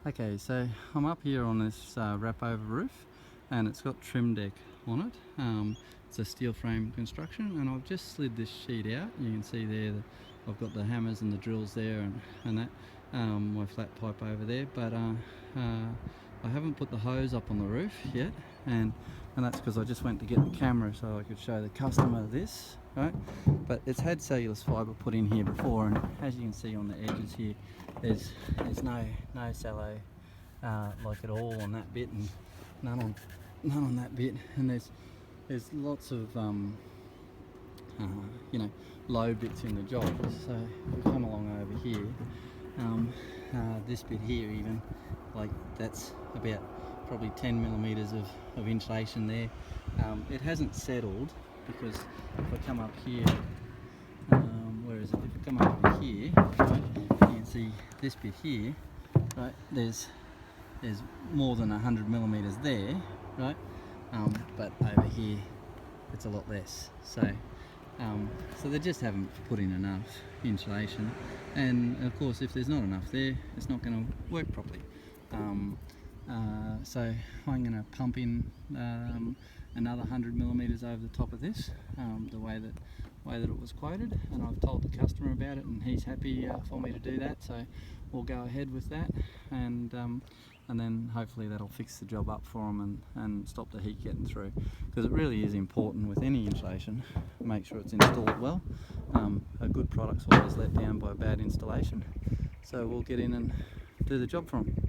Okay, so I'm up here on this wrap over roof, and it's got trim deck on it. It's a steel frame construction, and I've just slid this sheet out. You can see there that I've got the hammers and the drills there and that, my flat pipe over there, but I haven't put the hose up on the roof yet, and that's because I just went to get the camera so I could show the customer this, right? But it's had cellulose fibre put in here before, and as you can see on the edges here, there's no cello like at all on that bit, and none on that bit, and there's lots of you know, low bits in the job. So if we come along over here, this bit here, even like that's about probably 10 millimeters of insulation there. It hasn't settled because if I come up here, where is it? If I come over here, right, you can see this bit here, right? There's more than 100 millimeters there, right? But over here, it's a lot less. So they just haven't put in enough insulation, and of course, if there's not enough there, it's not going to work properly. So I'm going to pump in another 100 millimeters over the top of this, the way that it was quoted, and I've told the customer about it, and he's happy for me to do that. So we'll go ahead with that, and then hopefully that'll fix the job up for them and stop the heat getting through, because it really is important with any insulation. Make sure it's installed well. A good product's always let down by a bad installation, so we'll get in and do the job for them.